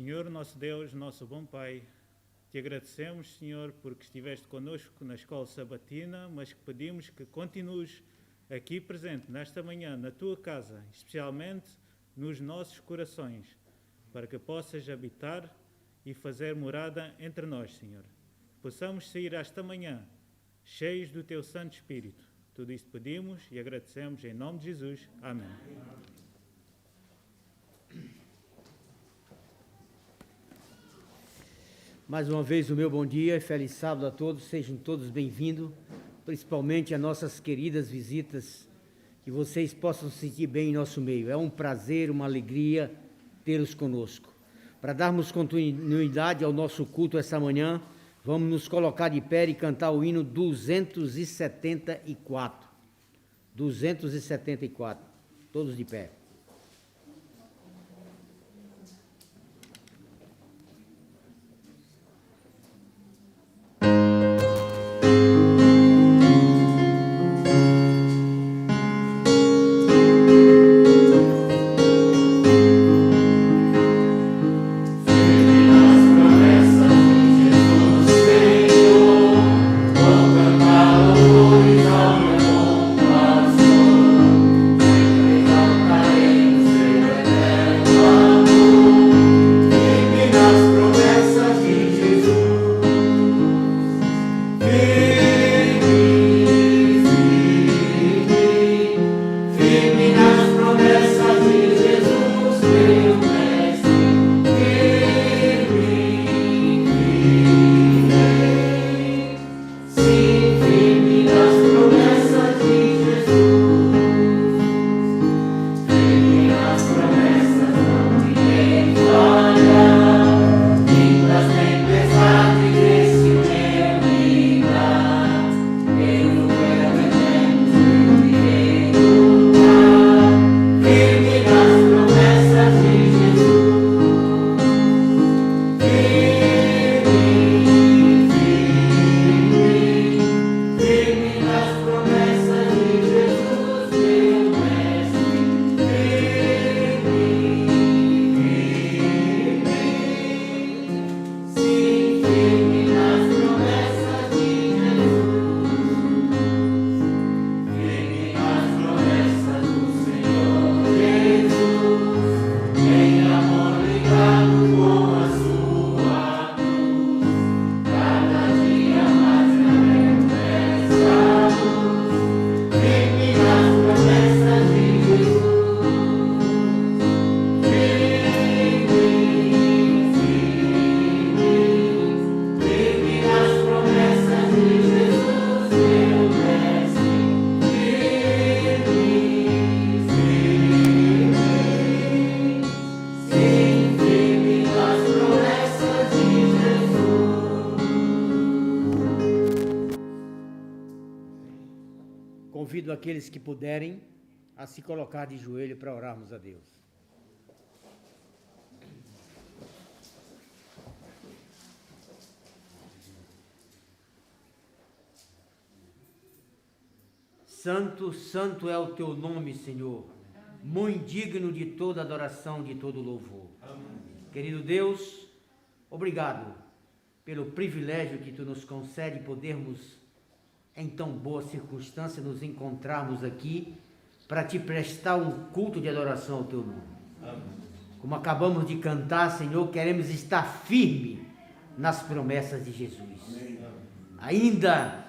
Senhor, nosso Deus, nosso bom Pai, te agradecemos, Senhor, porque estiveste connosco na escola sabatina, mas que pedimos que continues aqui presente nesta manhã, na tua casa, especialmente nos nossos corações, para que possas habitar e fazer morada entre nós, Senhor. Possamos sair esta manhã cheios do teu Santo Espírito. Tudo isto pedimos e agradecemos em nome de Jesus. Amém. Mais uma vez o meu bom dia e feliz sábado a todos, sejam todos bem-vindos, principalmente a nossas queridas visitas, que vocês possam se sentir bem em nosso meio. É um prazer, uma alegria tê-los conosco. Para darmos continuidade ao nosso culto essa manhã, vamos nos colocar de pé e cantar o hino 274. 274, todos de pé. Convido aqueles que puderem a se colocar de joelho para orarmos a Deus. Santo, santo é o teu nome, Senhor, muito digno de toda adoração, de todo louvor. Amém. Querido Deus, obrigado pelo privilégio que tu nos concede podermos em tão boa circunstância nos encontrarmos aqui para te prestar um culto de adoração ao teu nome. Amém. Como acabamos de cantar, Senhor, queremos estar firme nas promessas de Jesus. Amém. Ainda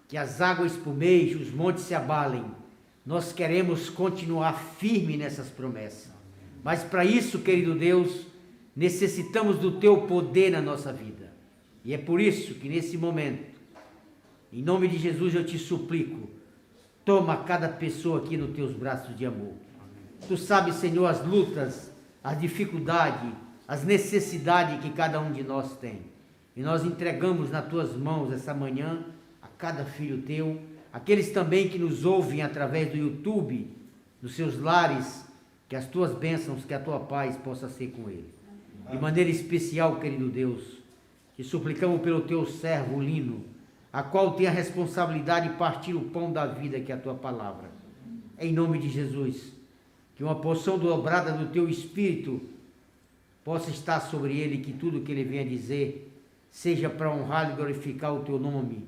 que as águas espumejam, os montes se abalem, nós queremos continuar firme nessas promessas. Mas para isso, querido Deus, necessitamos do teu poder na nossa vida. E é por isso que nesse momento, em nome de Jesus eu te suplico, toma cada pessoa aqui nos teus braços de amor. Tu sabes, Senhor, as lutas, as dificuldades, as necessidades que cada um de nós tem. E nós entregamos nas tuas mãos essa manhã a cada filho teu, aqueles também que nos ouvem através do YouTube, dos seus lares, que as tuas bênçãos, que a tua paz possa ser com eles. De maneira especial, querido Deus, te suplicamos pelo teu servo Lino, a qual tem a responsabilidade de partir o pão da vida, que é a tua palavra. Em nome de Jesus, que uma porção dobrada do teu Espírito possa estar sobre ele, que tudo que ele venha dizer seja para honrar e glorificar o teu nome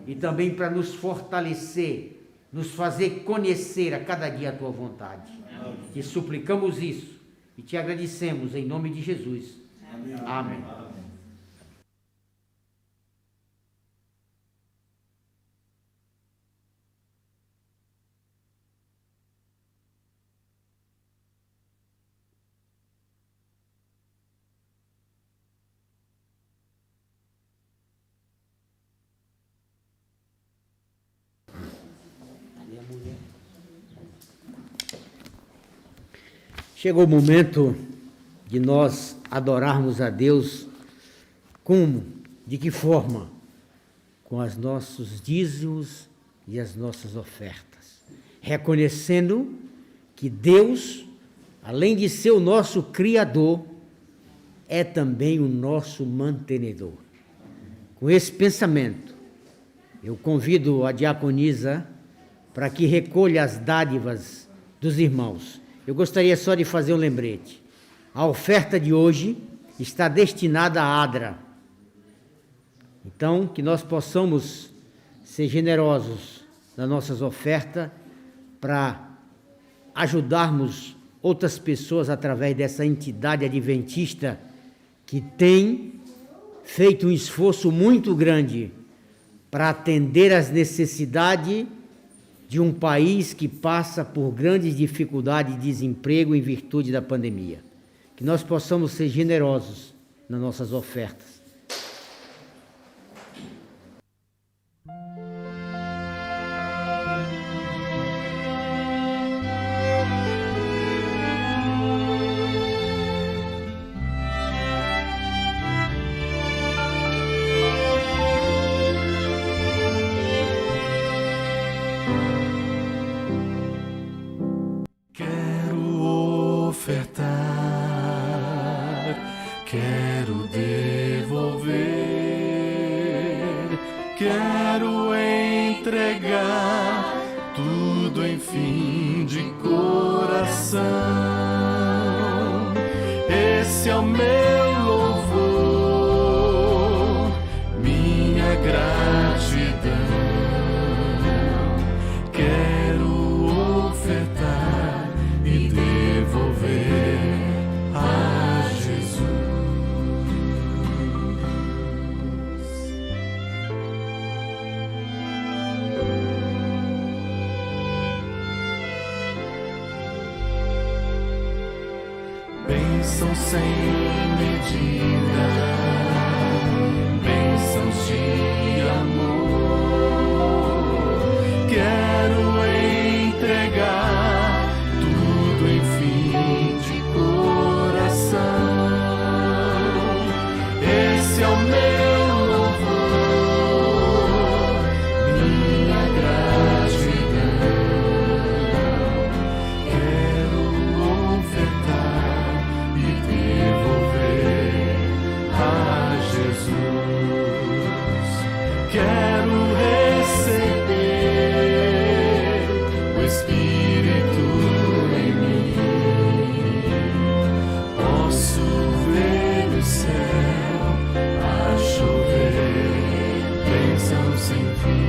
e também para nos fortalecer, nos fazer conhecer a cada dia a tua vontade. Te suplicamos isso e te agradecemos em nome de Jesus. Amém. Chegou o momento de nós adorarmos a Deus. Como? De que forma? Com os nossos dízimos e as nossas ofertas. Reconhecendo que Deus, além de ser o nosso Criador, é também o nosso mantenedor. Com esse pensamento, eu convido a diaconisa para que recolha as dádivas dos irmãos. Eu gostaria só de fazer um lembrete. A oferta de hoje está destinada à ADRA. Então, que nós possamos ser generosos nas nossas ofertas para ajudarmos outras pessoas através dessa entidade adventista que tem feito um esforço muito grande para atender às necessidades de um país que passa por grandes dificuldades de desemprego em virtude da pandemia. Que nós possamos ser generosos nas nossas ofertas. Quero devolver, quero entregar tudo, enfim, de coração. Esse é o meu louvor, minha gratidão. Quero ofertar e devolver a Jesus. Bênçãos sem medida, bênçãos de amor. Quero entregar tudo, enfim, de coração. Esse é o meu louvor, minha gratidão. Quero ofertar e devolver a Jesus. Quero receber o Espírito em mim. Posso ver o céu a chover, bênção sem fim.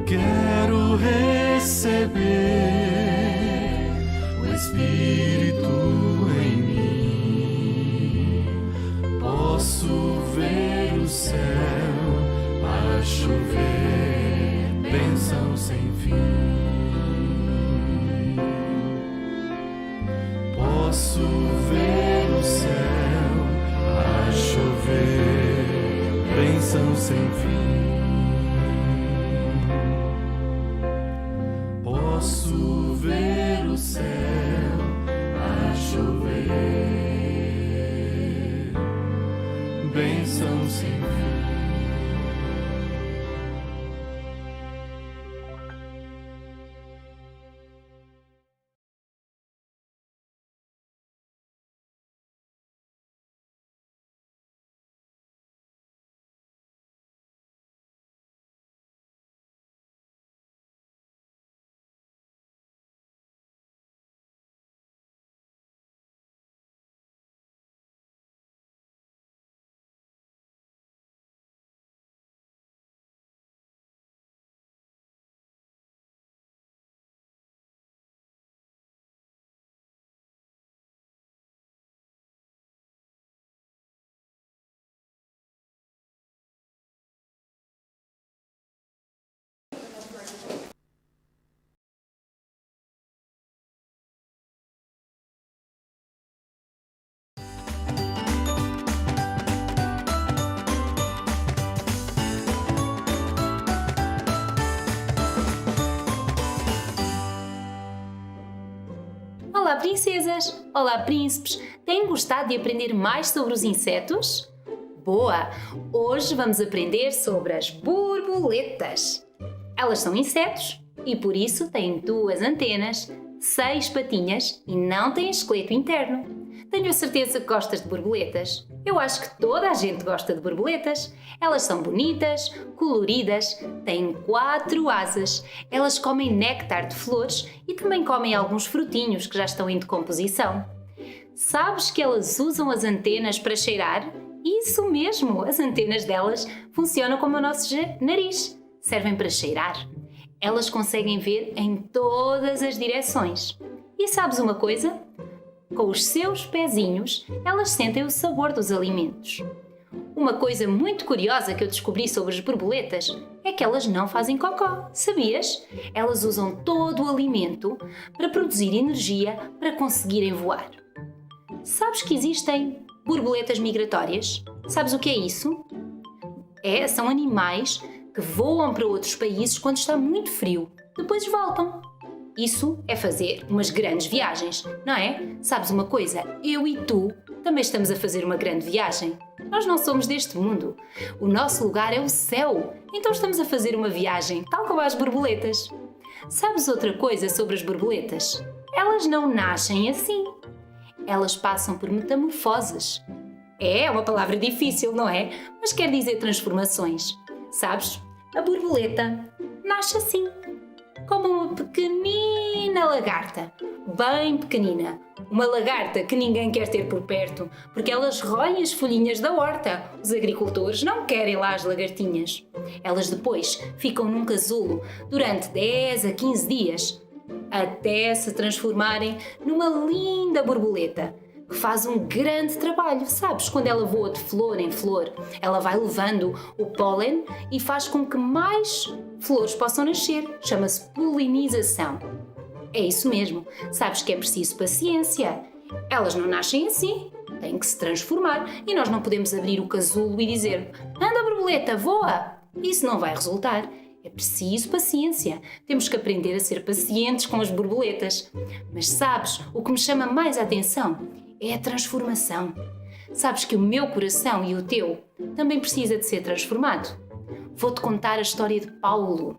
Quero receber o Espírito em mim. Posso ver o céu a chover, bênção sem fim. Posso ver o céu a chover, bênção sem fim. Posso ver o céu a chover, bênção sem fim. princesas! Olá, príncipes! Têm gostado de aprender mais sobre os insetos? Boa! Hoje vamos aprender sobre as borboletas. Elas são insetos e por isso têm 2 antenas, 6 patinhas e não têm esqueleto interno. Tenho a certeza que gostas de borboletas. Eu acho que toda a gente gosta de borboletas. Elas são bonitas, coloridas, têm 4 asas. Elas comem néctar de flores e também comem alguns frutinhos que já estão em decomposição. Sabes que elas usam as antenas para cheirar? Isso mesmo! As antenas delas funcionam como o nosso nariz. Servem para cheirar. Elas conseguem ver em todas as direções. E sabes uma coisa? Com os seus pezinhos, elas sentem o sabor dos alimentos. Uma coisa muito curiosa que eu descobri sobre as borboletas é que elas não fazem cocó, sabias? Elas usam todo o alimento para produzir energia para conseguirem voar. Sabes que existem borboletas migratórias? Sabes o que é isso? São animais que voam para outros países quando está muito frio. Depois voltam. Isso é fazer umas grandes viagens, não é? Sabes uma coisa? Eu e tu também estamos a fazer uma grande viagem. Nós não somos deste mundo. O nosso lugar é o céu. Então estamos a fazer uma viagem, tal como as borboletas. Sabes outra coisa sobre as borboletas? Elas não nascem assim. Elas passam por metamorfoses. É uma palavra difícil, não é? Mas quer dizer transformações. Sabes? A borboleta nasce assim. Como uma pequenina lagarta, bem pequenina. Uma lagarta que ninguém quer ter por perto, porque elas roem as folhinhas da horta. Os agricultores não querem lá as lagartinhas. Elas depois ficam num casulo durante 10 a 15 dias, até se transformarem numa linda borboleta, que faz um grande trabalho, sabes? Quando ela voa de flor em flor, ela vai levando o pólen e faz com que mais flores possam nascer. Chama-se polinização. É isso mesmo. Sabes que é preciso paciência. Elas não nascem assim. Têm que se transformar. E nós não podemos abrir o casulo e dizer: anda, borboleta, voa! Isso não vai resultar. É preciso paciência. Temos que aprender a ser pacientes com as borboletas. Mas sabes, o que me chama mais a atenção é a transformação. Sabes que o meu coração e o teu também precisa de ser transformado. Vou-te contar a história de Paulo.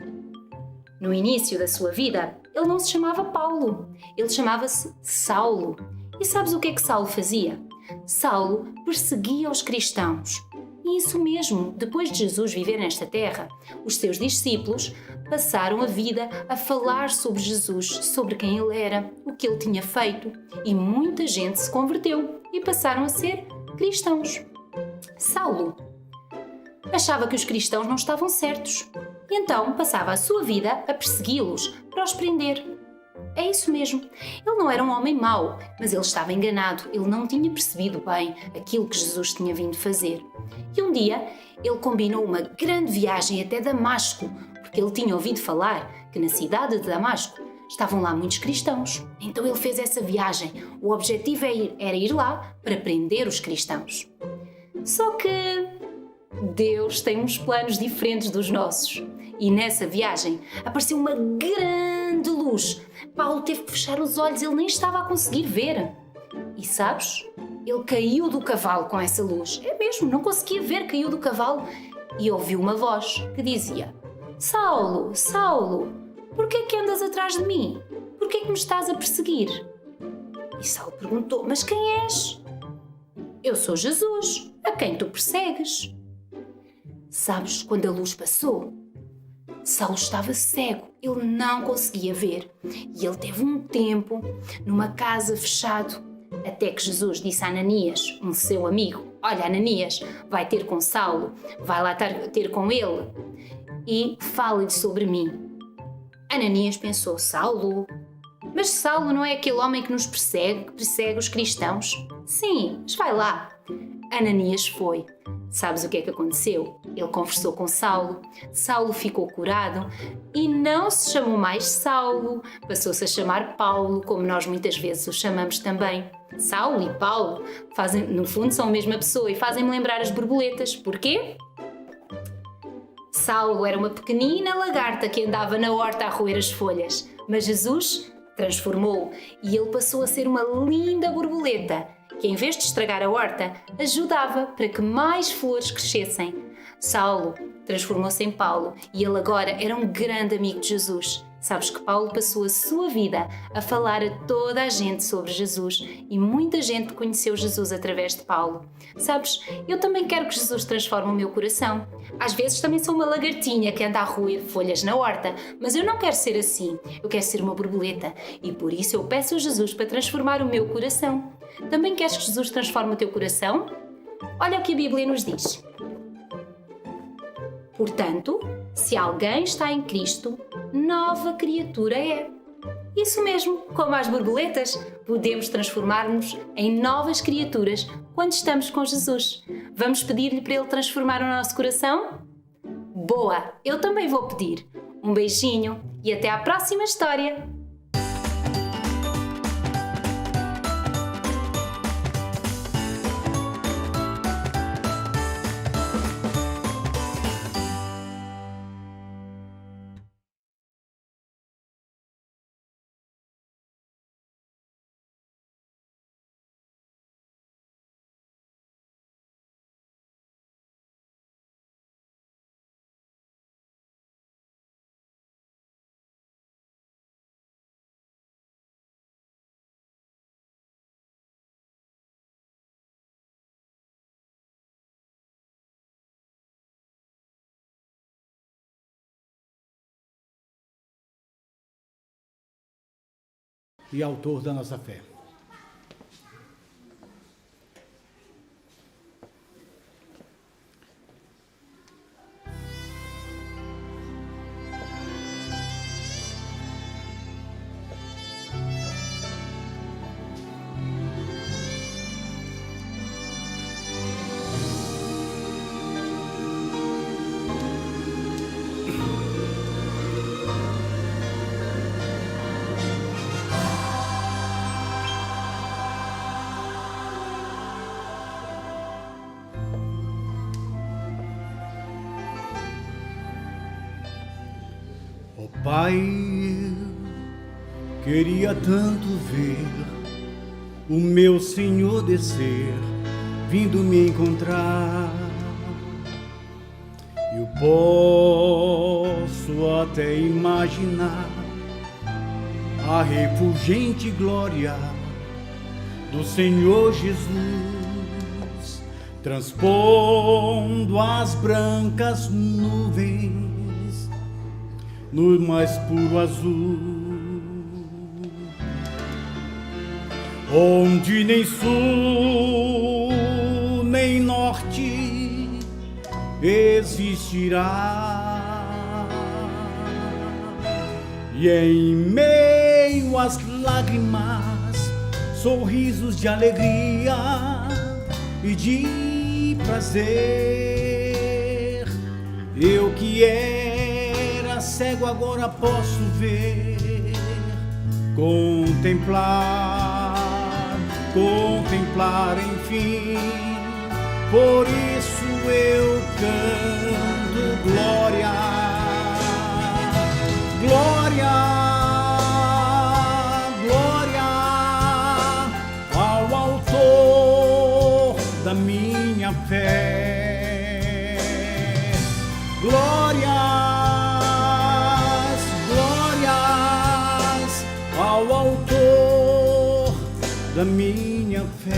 No início da sua vida, ele não se chamava Paulo, ele chamava-se Saulo. E sabes o que é que Saulo fazia? Saulo perseguia os cristãos. E isso mesmo, depois de Jesus viver nesta terra, os seus discípulos passaram a vida a falar sobre Jesus, sobre quem ele era, o que ele tinha feito. E muita gente se converteu e passaram a ser cristãos. Saulo achava que os cristãos não estavam certos. E então passava a sua vida a persegui-los para os prender. É isso mesmo. Ele não era um homem mau, mas ele estava enganado. Ele não tinha percebido bem aquilo que Jesus tinha vindo fazer. E um dia ele combinou uma grande viagem até Damasco, porque ele tinha ouvido falar que na cidade de Damasco estavam lá muitos cristãos. Então ele fez essa viagem. O objetivo era ir lá para prender os cristãos. Só que Deus tem uns planos diferentes dos nossos. E nessa viagem apareceu uma grande luz. Paulo teve que fechar os olhos, ele nem estava a conseguir ver. E sabes? Ele caiu do cavalo com essa luz. É mesmo, não conseguia ver, caiu do cavalo. E ouviu uma voz que dizia: Saulo, Saulo, por que é que andas atrás de mim? Por que é que me estás a perseguir? E Saulo perguntou: mas quem és? Eu sou Jesus, a quem tu persegues. Sabes, quando a luz passou, Saulo estava cego, ele não conseguia ver. E ele teve um tempo numa casa fechado, até que Jesus disse a Ananias, um seu amigo: olha, Ananias, vai ter com Saulo, vai lá ter com ele e fala-lhe sobre mim. Ananias pensou: Saulo? Mas Saulo não é aquele homem que nos persegue, que persegue os cristãos? Sim, mas vai lá. Ananias foi. Sabes o que é que aconteceu? Ele conversou com Saulo, Saulo ficou curado e não se chamou mais Saulo, passou-se a chamar Paulo, como nós muitas vezes o chamamos também. Saulo e Paulo, no fundo, são a mesma pessoa e fazem-me lembrar as borboletas. Porquê? Saulo era uma pequenina lagarta que andava na horta a roer as folhas, mas Jesus transformou-o e ele passou a ser uma linda borboleta que, em vez de estragar a horta, ajudava para que mais flores crescessem. Saulo transformou-se em Paulo e ele agora era um grande amigo de Jesus. Sabes que Paulo passou a sua vida a falar a toda a gente sobre Jesus e muita gente conheceu Jesus através de Paulo. Sabes, eu também quero que Jesus transforme o meu coração. Às vezes também sou uma lagartinha que anda a roer folhas na horta, mas eu não quero ser assim. Eu quero ser uma borboleta e por isso eu peço a Jesus para transformar o meu coração. Também queres que Jesus transforme o teu coração? Olha o que a Bíblia nos diz. Portanto, se alguém está em Cristo, nova criatura é. Isso mesmo, como as borboletas, podemos transformar-nos em novas criaturas quando estamos com Jesus. Vamos pedir-lhe para Ele transformar o nosso coração? Boa! Eu também vou pedir. Um beijinho e até à próxima história! E autor da nossa fé. Oh Pai, eu queria tanto ver o meu Senhor descer, vindo me encontrar. Eu posso até imaginar a refulgente glória do Senhor Jesus, transpondo as brancas nuvens no mais puro azul, onde nem sul nem norte existirá, e em meio às lágrimas, sorrisos de alegria e de prazer. Eu que era cego agora posso ver, contemplar enfim. Por isso eu canto glória, glória, glória ao autor da minha fé. Glórias, glórias ao autor da minha fé.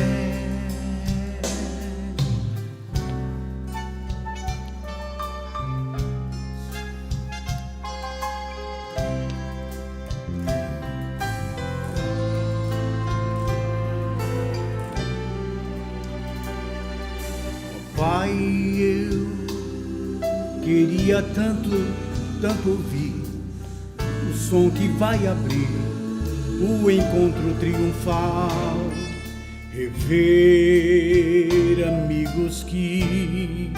Pai, eu queria tanto ouvir o som que vai abrir o encontro triunfal, rever amigos que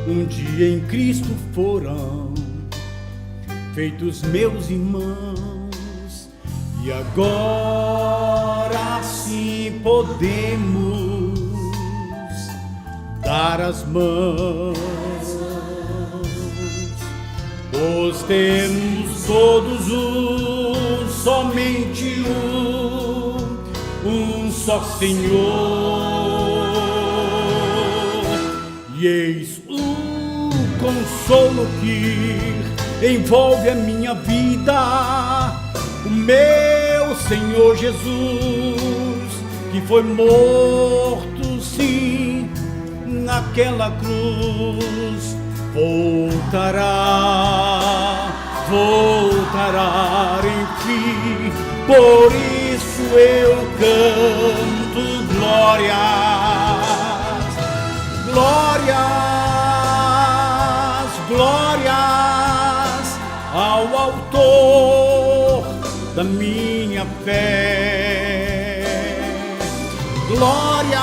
um dia em Cristo foram feitos meus irmãos, e agora sim podemos dar as mãos, pois temos todos os somente um só Senhor. E eis o consolo que envolve a minha vida, o meu Senhor Jesus, que foi morto, sim, naquela cruz, voltará enfim. Por isso eu canto glórias, glórias, glórias ao autor da minha fé. Glórias,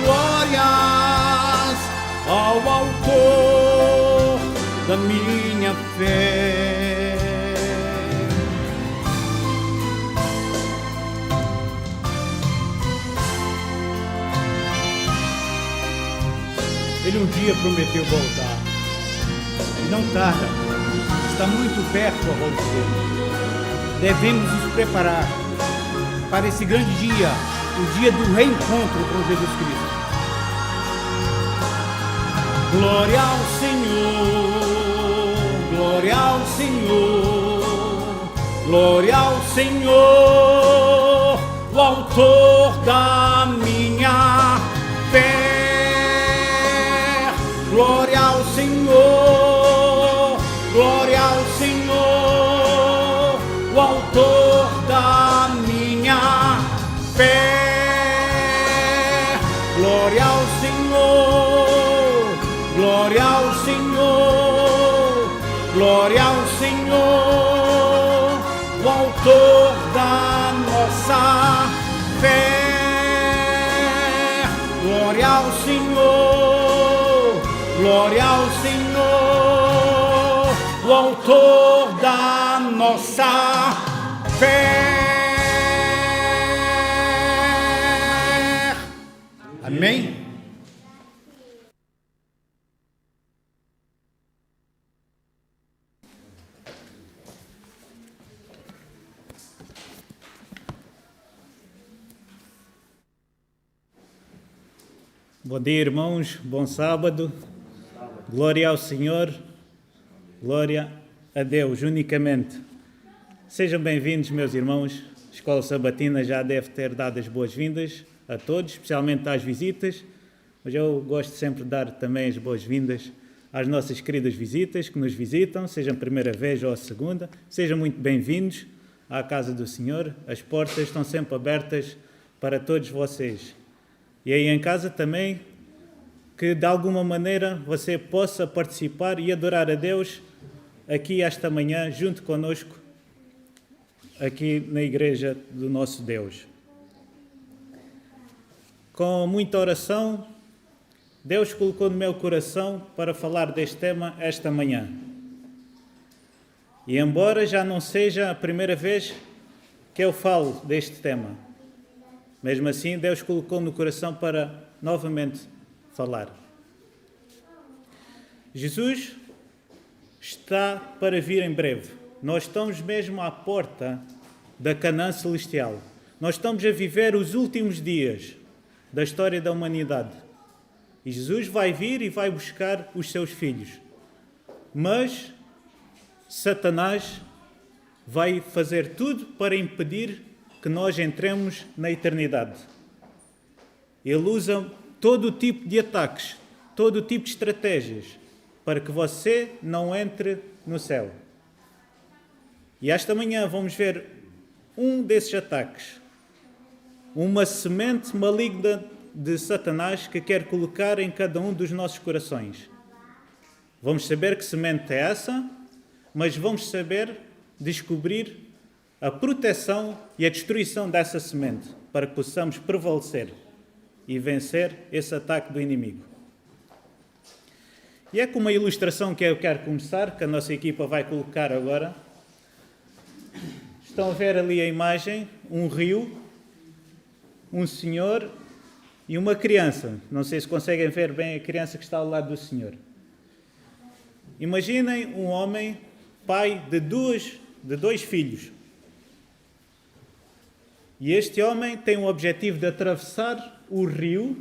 glórias ao autor da minha fé. Ele um dia prometeu voltar, e não tarda, está muito perto a volta dele. Devemos nos preparar para esse grande dia, o dia do reencontro com Jesus Cristo. Glória ao Senhor, glória ao Senhor, glória ao Senhor, o autor da minha fé. Glória ao Senhor, glória ao Senhor, o autor da minha fé. Glória ao Senhor, glória ao Senhor, glória ao Senhor, o autor da nossa fé. Glória ao Senhor, glória ao Senhor, o autor da nossa fé. Amém? Bom dia, irmãos. Bom sábado. Glória ao Senhor. Glória a Deus unicamente. Sejam bem-vindos, meus irmãos. A Escola Sabatina já deve ter dado as boas-vindas a todos, especialmente às visitas, mas eu gosto sempre de dar também as boas-vindas às nossas queridas visitas que nos visitam, seja a primeira vez ou a segunda. Sejam muito bem-vindos à casa do Senhor. As portas estão sempre abertas para todos vocês. E aí em casa também, que de alguma maneira você possa participar e adorar a Deus aqui esta manhã, junto conosco, aqui na igreja do nosso Deus. Com muita oração, Deus colocou no meu coração para falar deste tema esta manhã. E embora já não seja a primeira vez que eu falo deste tema, mesmo assim, Deus colocou no coração para novamente falar. Jesus está para vir em breve. Nós estamos mesmo à porta da Canaã celestial. Nós estamos a viver os últimos dias da história da humanidade. E Jesus vai vir e vai buscar os seus filhos. Mas Satanás vai fazer tudo para impedir que nós entremos na eternidade. Ele usa todo o tipo de ataques, todo o tipo de estratégias para que você não entre no céu. E esta manhã vamos ver um desses ataques, uma semente maligna de Satanás que quer colocar em cada um dos nossos corações. Vamos saber que semente é essa, mas vamos saber descobrir a proteção e a destruição dessa semente, para que possamos prevalecer e vencer esse ataque do inimigo. E é com uma ilustração que eu quero começar, que a nossa equipa vai colocar agora. Estão a ver ali a imagem, um rio, um senhor e uma criança. Não sei se conseguem ver bem a criança que está ao lado do senhor. Imaginem um homem, pai de duas de 2 filhos. E este homem tem o objetivo de atravessar o rio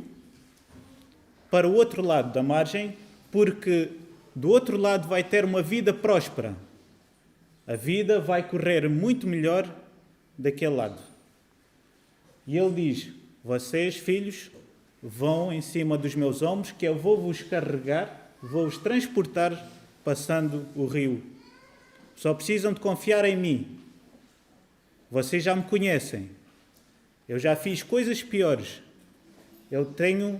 para o outro lado da margem, porque do outro lado vai ter uma vida próspera. A vida vai correr muito melhor daquele lado. E ele diz: vocês, filhos, vão em cima dos meus ombros, que eu vou vos carregar, vou-vos transportar passando o rio. Só precisam de confiar em mim. Vocês já me conhecem. Eu já fiz coisas piores. Eu tenho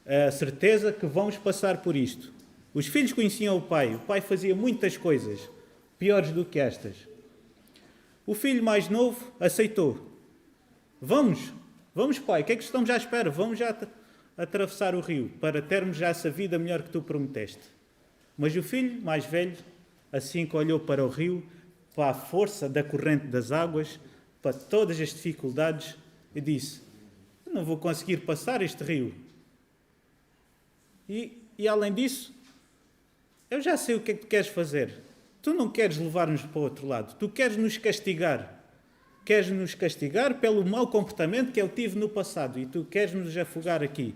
a certeza que vamos passar por isto. Os filhos conheciam o pai. O pai fazia muitas coisas piores do que estas. O filho mais novo aceitou. Vamos pai, o que é que estamos à espera? Vamos já atravessar o rio para termos já essa vida melhor que tu prometeste. Mas o filho mais velho, assim que olhou para o rio, para a força da corrente das águas, para todas as dificuldades, e disse: eu não vou conseguir passar este rio. E além disso, eu já sei o que é que tu queres fazer. Tu não queres levar-nos para o outro lado. Tu queres nos castigar. Queres nos castigar pelo mau comportamento que eu tive no passado. E tu queres nos afogar aqui.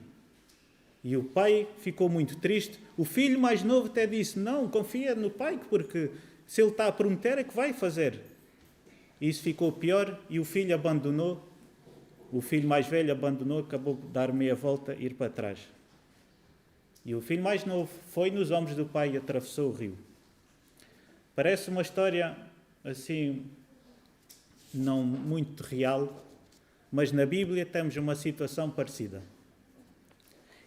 E o pai ficou muito triste. O filho mais novo até disse: não, confia no pai, porque se ele está a prometer é que vai fazer. Isso ficou pior e o filho abandonou. O filho mais velho abandonou, acabou de dar meia volta e ir para trás. E o filho mais novo foi nos ombros do pai e atravessou o rio. Parece uma história assim, não muito real, mas na Bíblia temos uma situação parecida.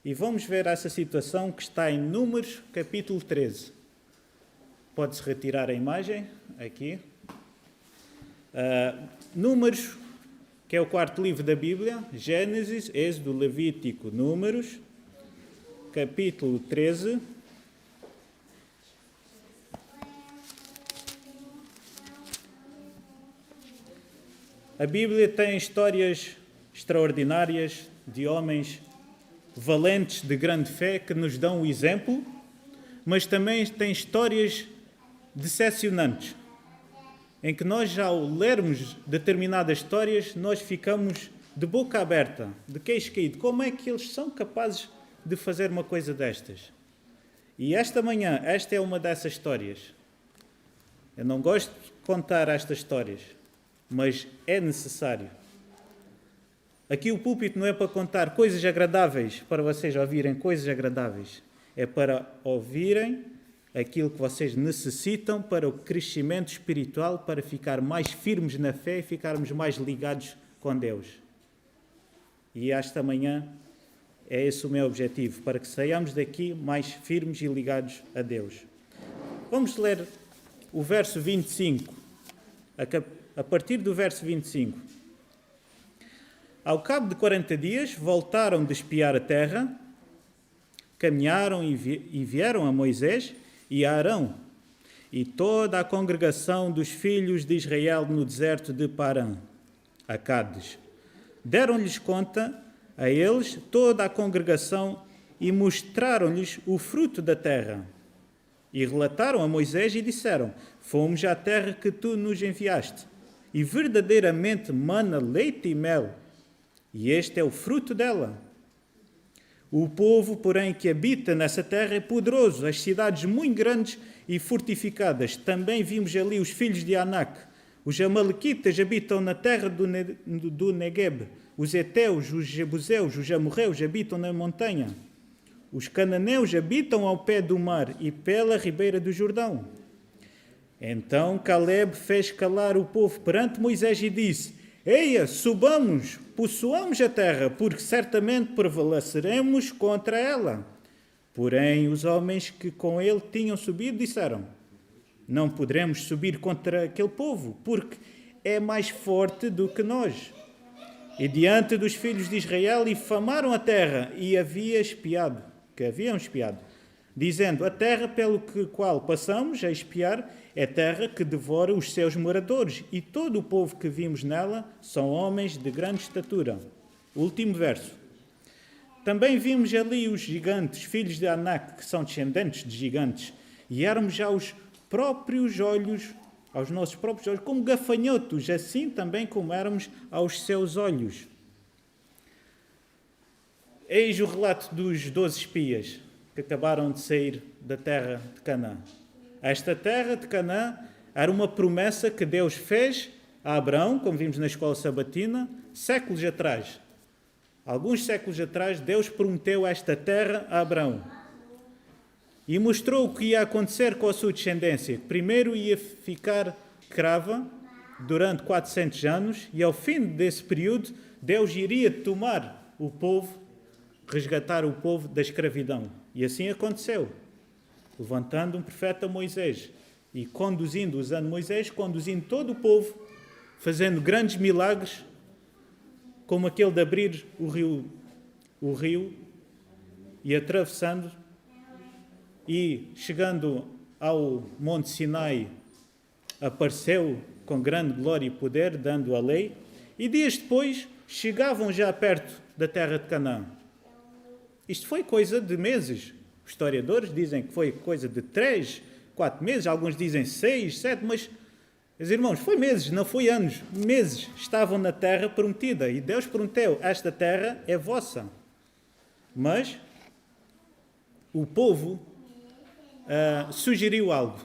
E vamos ver essa situação que está em Números, capítulo 13. Pode-se retirar a imagem, aqui. Números, que é o 4º livro da Bíblia, Gênesis, Êxodo, Levítico, Números, capítulo 13. A Bíblia tem histórias extraordinárias de homens valentes, de grande fé, que nos dão o exemplo, mas também tem histórias decepcionantes, em que nós, já ao lermos determinadas histórias, nós ficamos de boca aberta, de queixo caído. Como é que eles são capazes de fazer uma coisa destas? E esta manhã, esta é uma dessas histórias. Eu não gosto de contar estas histórias, mas é necessário. Aqui o púlpito não é para contar coisas agradáveis, para vocês ouvirem coisas agradáveis. É para ouvirem aquilo que vocês necessitam para o crescimento espiritual, para ficar mais firmes na fé e ficarmos mais ligados com Deus. E esta manhã é esse o meu objetivo, para que saiamos daqui mais firmes e ligados a Deus. Vamos ler o verso 25, a partir do verso 25. Ao cabo de 40 dias, voltaram de espiar a terra, caminharam e vieram a Moisés e a Arão e toda a congregação dos filhos de Israel no deserto de Parã, a Cádiz. Deram-lhes conta a eles toda a congregação e mostraram-lhes o fruto da terra. E relataram a Moisés e disseram: fomos à terra que tu nos enviaste, e verdadeiramente mana leite e mel, e este é o fruto dela. O povo, porém, que habita nessa terra é poderoso, as cidades muito grandes e fortificadas. Também vimos ali os filhos de Anak. Os amalequitas habitam na terra do Negueb. Os heteus, os jebuseus, os amorreus habitam na montanha. Os cananeus habitam ao pé do mar e pela ribeira do Jordão. Então Caleb fez calar o povo perante Moisés e disse: eia, subamos, possuamos a terra, porque certamente prevaleceremos contra ela. Porém, os homens que com ele tinham subido disseram: não poderemos subir contra aquele povo, porque é mais forte do que nós. E diante dos filhos de Israel infamaram a terra que haviam espiado, dizendo: a terra pelo qual passamos a espiar é terra que devora os seus moradores, e todo o povo que vimos nela são homens de grande estatura. Último verso. Também vimos ali os gigantes, filhos de Anak, que são descendentes de gigantes, e éramos já os próprios olhos aos nossos próprios olhos, como gafanhotos, assim também como éramos aos seus olhos. Eis o relato dos 12 espias que acabaram de sair da terra de Canaã. Esta terra de Canaã era uma promessa que Deus fez a Abraão, como vimos na escola sabatina, séculos atrás. Alguns séculos atrás, Deus prometeu esta terra a Abraão. E mostrou o que ia acontecer com a sua descendência. Primeiro ia ficar escrava durante 400 anos e ao fim desse período, Deus iria tomar o povo, resgatar o povo da escravidão. E assim aconteceu, levantando um profeta Moisés e usando Moisés, conduzindo todo o povo, fazendo grandes milagres, como aquele de abrir o rio e atravessando, e chegando ao Monte Sinai, apareceu com grande glória e poder, dando a lei, e dias depois chegavam já perto da terra de Canaã. Isto foi coisa de meses. Os historiadores dizem que foi coisa de 3, 4 meses, alguns dizem 6, 7, mas, meus irmãos, foi meses, não foi anos. Meses estavam na terra prometida e Deus prometeu, esta terra é vossa. Mas o povo sugeriu algo.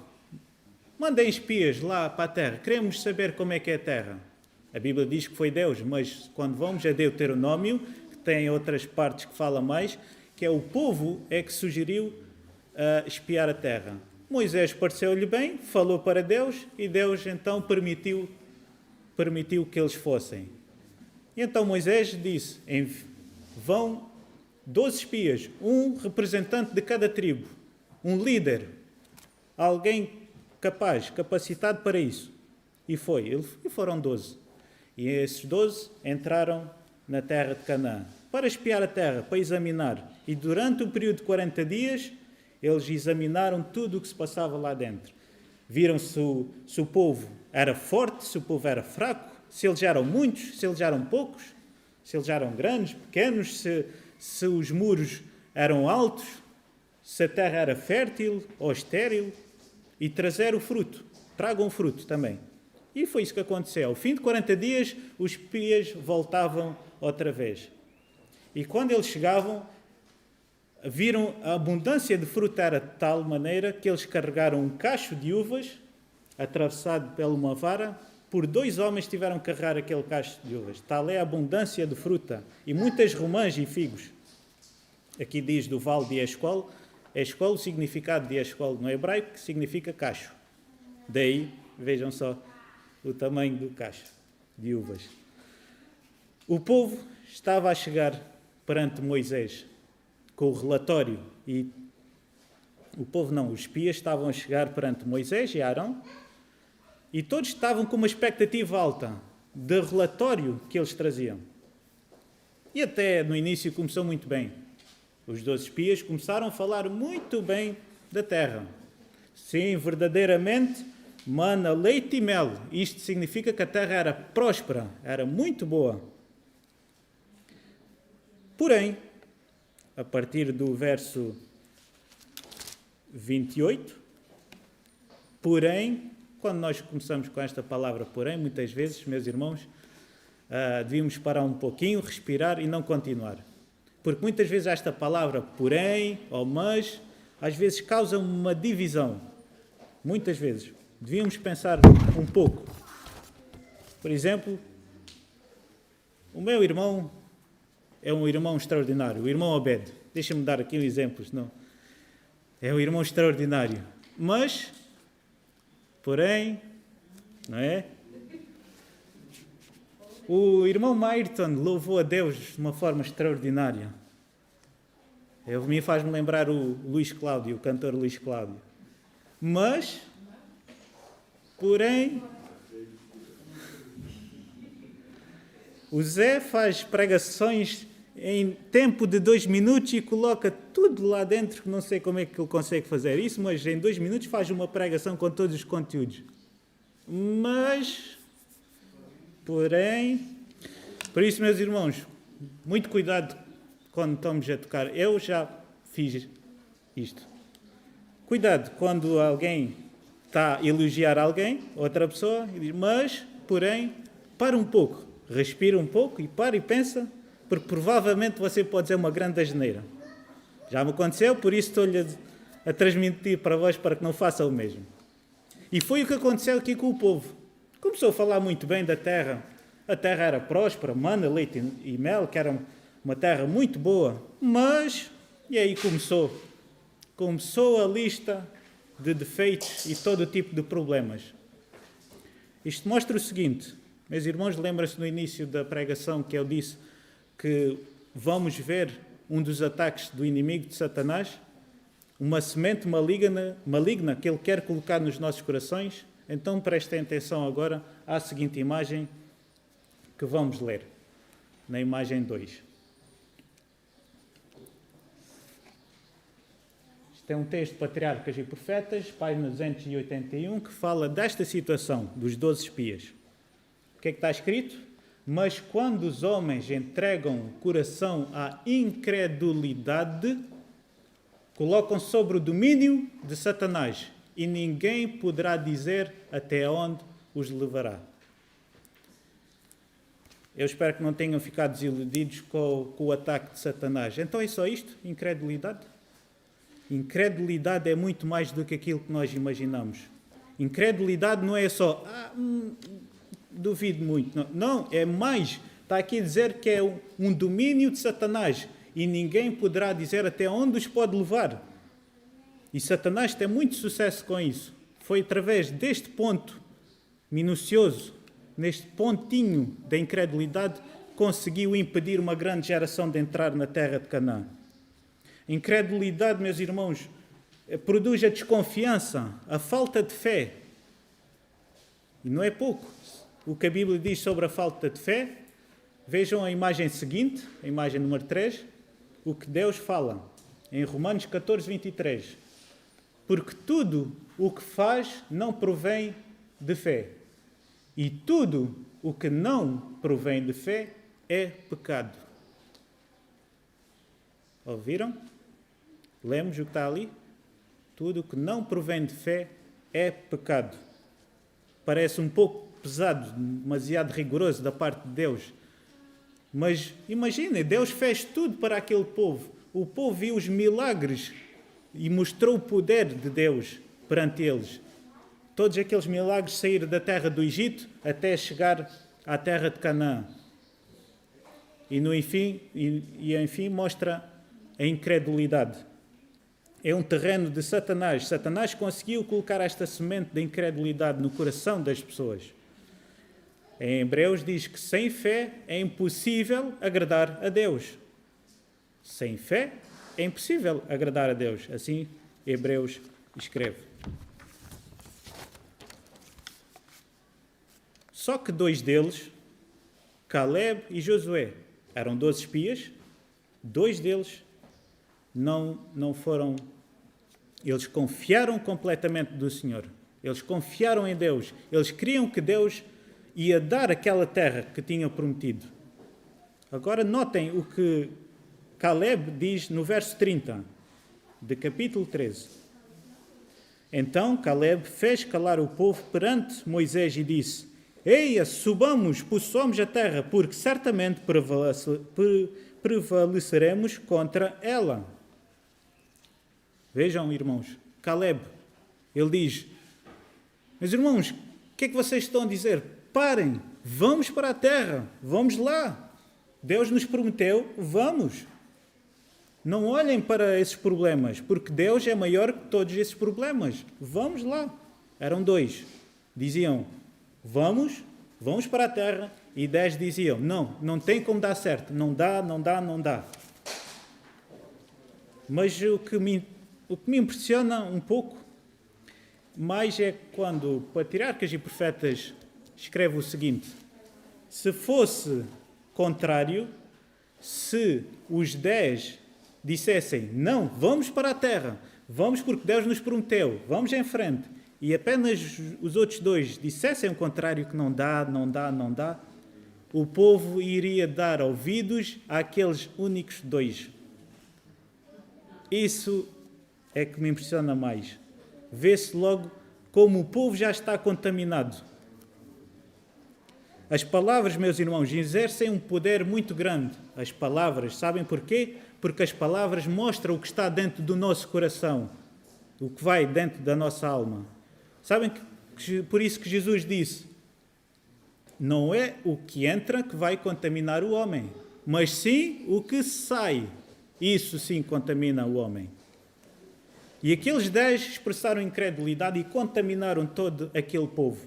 Mandem espias lá para a terra, queremos saber como é que é a terra. A Bíblia diz que foi Deus, mas quando vamos a Deuteronômio, que tem outras partes que fala mais, que é o povo é que sugeriu espiar a terra. Moisés pareceu-lhe bem, falou para Deus e Deus então permitiu que eles fossem. E então Moisés disse, vão 12 espias, um representante de cada tribo, um líder, alguém capacitado para isso. E foram 12. E esses 12 entraram na terra de Canaã para espiar a terra, para examinar. E durante o período de 40 dias, eles examinaram tudo o que se passava lá dentro. Viram se o povo era forte, se o povo era fraco, se eles eram muitos, se eles eram poucos, se eles eram grandes, pequenos, se os muros eram altos, se a terra era fértil ou estéril, e trazer o fruto. Tragam o fruto também. E foi isso que aconteceu. Ao fim de 40 dias, os espias voltavam outra vez. E quando eles chegavam, viram a abundância de fruta era de tal maneira que eles carregaram um cacho de uvas, atravessado por uma vara, por 2 homens tiveram que carregar aquele cacho de uvas. Tal é a abundância de fruta. E muitas romãs e figos. Aqui diz do vale de Escol. Escol, o significado de Escol no hebraico, significa cacho. Daí, vejam só o tamanho do cacho de uvas. O povo estava a chegar perante Moisés com o relatório e os espias estavam a chegar perante Moisés e Arão e todos estavam com uma expectativa alta do relatório que eles traziam. E até no início começou muito bem. Os 12 espias começaram a falar muito bem da terra. Sim, verdadeiramente, mana leite e mel. Isto significa que a terra era próspera, era muito boa. Porém, a partir do verso 28, porém, quando nós começamos com esta palavra porém, muitas vezes, meus irmãos, devíamos parar um pouquinho, respirar e não continuar. Porque muitas vezes esta palavra porém ou mas, às vezes causa uma divisão. Muitas vezes. Devíamos pensar um pouco. Por exemplo, o meu irmão é um irmão extraordinário, o irmão Obed. Deixa-me dar aqui um exemplo, senão. É um irmão extraordinário. Mas, porém, não é? O irmão Mayrton louvou a Deus de uma forma extraordinária. Ele faz-me lembrar o Luís Cláudio, o cantor Luís Cláudio. Mas, porém, o Zé faz pregações em tempo de 2 minutos e coloca tudo lá dentro, que não sei como é que ele consegue fazer isso, mas em 2 minutos faz uma pregação com todos os conteúdos. Mas, porém, por isso, meus irmãos, muito cuidado quando estamos a tocar. Eu já fiz isto. Cuidado quando alguém está a elogiar alguém, outra pessoa, e diz, mas, porém, para um pouco, respira um pouco e para e pensa, porque provavelmente você pode dizer uma grande asneira. Já me aconteceu, por isso estou-lhe a transmitir para vós para que não faça o mesmo. E foi o que aconteceu aqui com o povo. Começou a falar muito bem da terra. A terra era próspera, mana, leite e mel, que era uma terra muito boa. Mas, e aí começou a lista de defeitos e todo tipo de problemas. Isto mostra o seguinte, meus irmãos, lembram-se no início da pregação que eu disse que vamos ver um dos ataques do inimigo de Satanás, uma semente maligna que ele quer colocar nos nossos corações. Então prestem atenção agora à seguinte imagem que vamos ler, na imagem 2. Isto é um texto de Patriarcas e Profetas, página 281, que fala desta situação dos 12 espias. O que é que está escrito? Mas quando os homens entregam o coração à incredulidade, colocam sobre o domínio de Satanás e ninguém poderá dizer até onde os levará. Eu espero que não tenham ficado desiludidos com o ataque de Satanás. Então é só isto? Incredulidade? Incredulidade é muito mais do que aquilo que nós imaginamos. Incredulidade não é só, duvido muito. Não, é mais. Está aqui a dizer que é um domínio de Satanás e ninguém poderá dizer até onde os pode levar. E Satanás tem muito sucesso com isso. Foi através deste ponto minucioso, neste pontinho da incredulidade, conseguiu impedir uma grande geração de entrar na terra de Canaã. Incredulidade, meus irmãos, produz a desconfiança, a falta de fé. E não é pouco. O que a Bíblia diz sobre a falta de fé, vejam a imagem seguinte, a imagem número 3, o que Deus fala em Romanos 14, 23. Porque tudo o que faz não provém de fé. E tudo o que não provém de fé é pecado. Ouviram? Lemos o que está ali? Tudo o que não provém de fé é pecado. Parece um pouco pesado, demasiado rigoroso da parte de Deus. Mas imaginem, Deus fez tudo para aquele povo. O povo viu os milagres e mostrou o poder de Deus perante eles. Todos aqueles milagres saíram da terra do Egito até chegar à terra de Canaã. E enfim mostra a incredulidade. É um terreno de Satanás. Satanás conseguiu colocar esta semente da incredulidade no coração das pessoas. Em Hebreus diz que sem fé é impossível agradar a Deus. Sem fé é impossível agradar a Deus. Assim Hebreus escreve. Só que 2 deles, Caleb e Josué, eram 12 espias, 2 deles não foram. Eles confiaram completamente do Senhor. Eles confiaram em Deus. Eles queriam que Deus ia dar aquela terra que tinha prometido. Agora notem o que Caleb diz no verso 30, de capítulo 13. Então Caleb fez calar o povo perante Moisés e disse: Eia, subamos, possuamos a terra, porque certamente prevaleceremos contra ela. Vejam, irmãos, Caleb, ele diz: Meus irmãos, o que é que vocês estão a dizer? Parem, vamos para a terra, vamos lá. Deus nos prometeu, vamos. Não olhem para esses problemas, porque Deus é maior que todos esses problemas. Vamos lá. Eram 2. Diziam: Vamos para a terra. E 10 diziam: Não tem como dar certo. Não dá. Mas o que me impressiona um pouco mais é quando Patriarcas e Profetas escreve o seguinte: se fosse contrário, se os 10 dissessem: Não, vamos para a terra, vamos porque Deus nos prometeu, vamos em frente, e apenas os outros 2 dissessem o contrário, que não dá, o povo iria dar ouvidos àqueles únicos 2. Isso é que me impressiona mais. Vê-se logo como o povo já está contaminado. As palavras, meus irmãos, exercem um poder muito grande. As palavras, sabem porquê? Porque as palavras mostram o que está dentro do nosso coração, o que vai dentro da nossa alma. Sabem que por isso que Jesus disse: não é o que entra que vai contaminar o homem, mas sim o que sai. Isso sim contamina o homem. E aqueles 10 expressaram incredulidade e contaminaram todo aquele povo.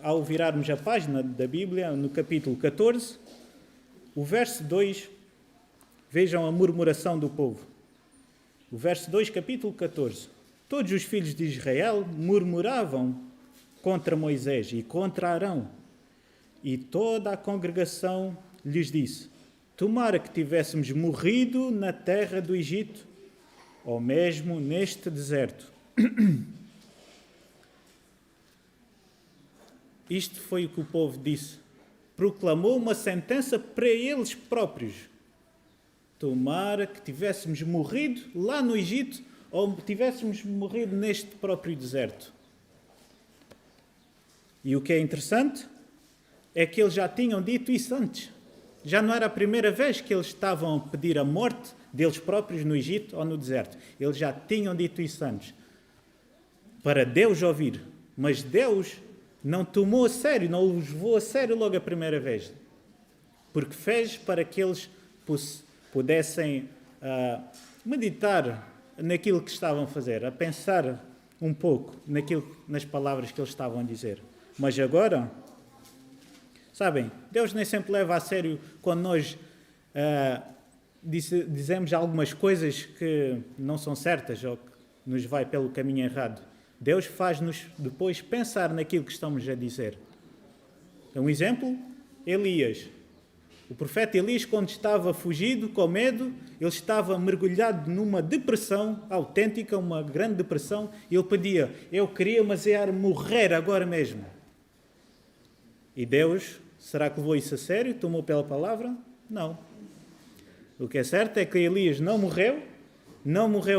Ao virarmos a página da Bíblia, no capítulo 14, o verso 2, vejam a murmuração do povo. O verso 2, capítulo 14. Todos os filhos de Israel murmuravam contra Moisés e contra Arão. E toda a congregação lhes disse: tomara que tivéssemos morrido na terra do Egito, ou mesmo neste deserto. Isto foi o que o povo disse. Proclamou uma sentença para eles próprios. Tomara que tivéssemos morrido lá no Egito ou tivéssemos morrido neste próprio deserto. E o que é interessante é que eles já tinham dito isso antes. Já não era a primeira vez que eles estavam a pedir a morte deles próprios no Egito ou no deserto. Eles já tinham dito isso antes. Para Deus ouvir. Mas Deus não tomou a sério, não os levou a sério logo a primeira vez. Porque fez para que eles pudessem meditar naquilo que estavam a fazer, a pensar um pouco nas palavras que eles estavam a dizer. Mas agora, sabem, Deus nem sempre leva a sério quando nós dizemos algumas coisas que não são certas ou que nos vai pelo caminho errado. Deus faz-nos depois pensar naquilo que estamos a dizer. Um exemplo, Elias. O profeta Elias, quando estava fugido, com medo, ele estava mergulhado numa depressão autêntica, uma grande depressão, e ele pedia: eu queria, mas era morrer agora mesmo. E Deus, será que levou isso a sério? Tomou pela palavra? Não. O que é certo é que Elias não morreu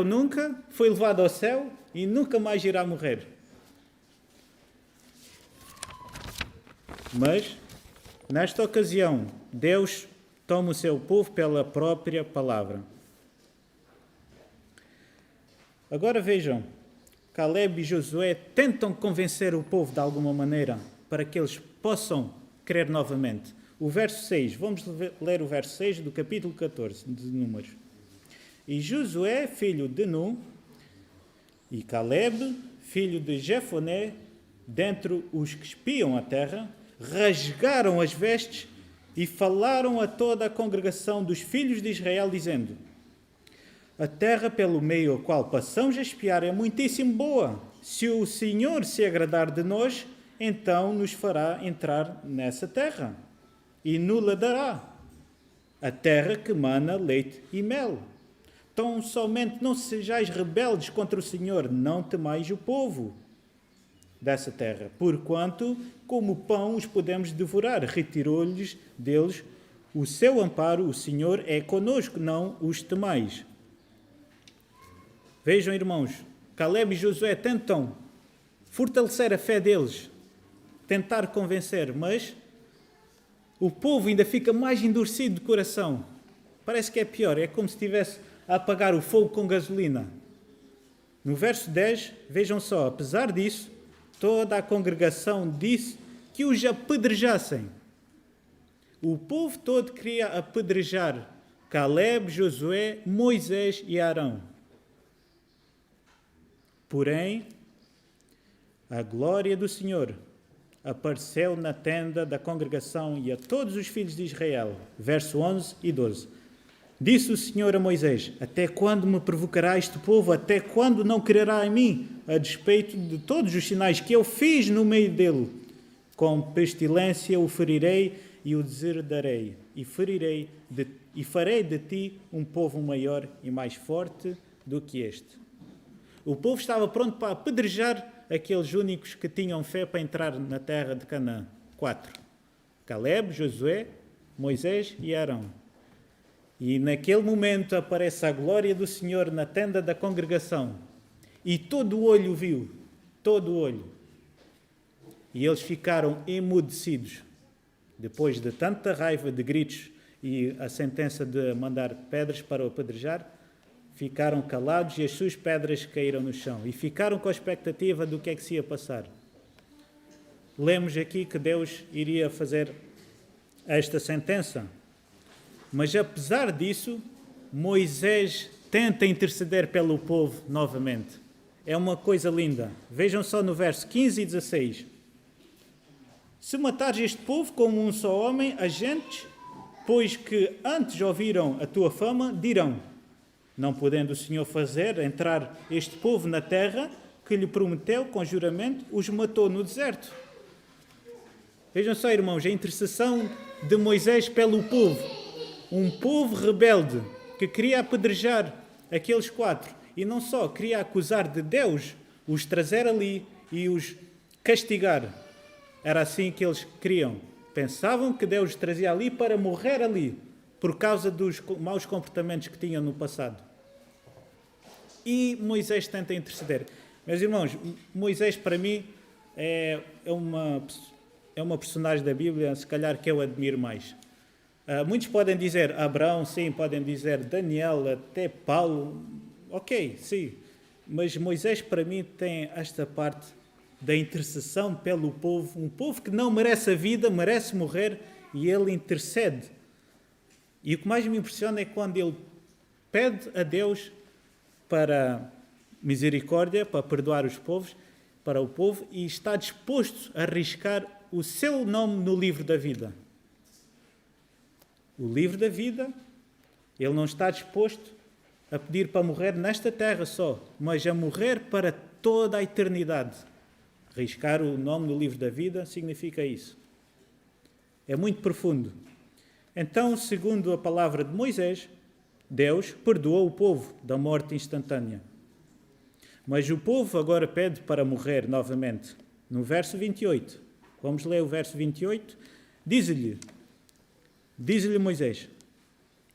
nunca, foi levado ao céu e nunca mais irá morrer. Mas, nesta ocasião, Deus toma o seu povo pela própria palavra. Agora vejam, Caleb e Josué tentam convencer o povo de alguma maneira para que eles possam crer novamente. O verso 6, vamos ler o verso 6 do capítulo 14 de Números. E Josué, filho de Nun, e Caleb, filho de Jefoné, dentre os que espiam a terra, rasgaram as vestes e falaram a toda a congregação dos filhos de Israel, dizendo: a terra pelo meio a qual passamos a espiar é muitíssimo boa. Se o Senhor se agradar de nós, então nos fará entrar nessa terra e nos dará a terra que mana leite e mel. Tão somente não sejais rebeldes contra o Senhor, não temais o povo dessa terra, porquanto, como pão, os podemos devorar. Retirou-lhes deles o seu amparo, o Senhor é conosco, não os temais. Vejam, irmãos, Caleb e Josué tentam fortalecer a fé deles, tentar convencer, mas o povo ainda fica mais endurecido de coração. Parece que é pior, é como se estivesse a apagar o fogo com gasolina. No verso 10, vejam só, apesar disso, toda a congregação disse que os apedrejassem. O povo todo queria apedrejar Caleb, Josué, Moisés e Arão. Porém, a glória do Senhor apareceu na tenda da congregação e a todos os filhos de Israel. Verso 11 e 12. Disse o Senhor a Moisés: até quando me provocará este povo? Até quando não crerá em mim, a despeito de todos os sinais que eu fiz no meio dele? Com pestilência o ferirei e o deserdarei, e farei de ti um povo maior e mais forte do que este. O povo estava pronto para apedrejar aqueles únicos que tinham fé para entrar na terra de Canaã. 4. Caleb, Josué, Moisés e Arão. E naquele momento aparece a glória do Senhor na tenda da congregação. e todo o olho viu, todo o olho. E eles ficaram emudecidos, depois de tanta raiva, de gritos e a sentença de mandar pedras para o apedrejar, ficaram calados e as suas pedras caíram no chão. E ficaram com a expectativa do que é que se ia passar. Lemos aqui que Deus iria fazer esta sentença. Mas apesar disso, Moisés tenta interceder pelo povo novamente. É uma coisa linda. Vejam só no verso 15 e 16. Se matares este povo como um só homem, as gentes, pois que antes ouviram a tua fama, dirão: não podendo o Senhor fazer entrar este povo na terra que lhe prometeu com juramento, os matou no deserto. Vejam só, irmãos, a intercessão de Moisés pelo povo. Um povo rebelde que queria apedrejar aqueles 4. E não só, queria acusar de Deus, os trazer ali e os castigar. Era assim que eles queriam. Pensavam que Deus os trazia ali para morrer ali, por causa dos maus comportamentos que tinham no passado. E Moisés tenta interceder. Meus irmãos, Moisés para mim é uma personagem da Bíblia, se calhar que eu admiro mais. Muitos podem dizer Abraão, sim, podem dizer Daniel, até Paulo, ok, sim. Mas Moisés para mim tem esta parte da intercessão pelo povo, um povo que não merece a vida, merece morrer, e ele intercede. E o que mais me impressiona é quando ele pede a Deus para misericórdia, para perdoar os povos, para o povo, e está disposto a arriscar o seu nome no livro da vida. O livro da vida, ele não está disposto a pedir para morrer nesta terra só, mas a morrer para toda a eternidade. Arriscar o nome no livro da vida significa isso. É muito profundo. Então, segundo a palavra de Moisés, Deus perdoou o povo da morte instantânea. Mas o povo agora pede para morrer novamente. No verso 28, vamos ler o verso 28. Diz-lhe Moisés,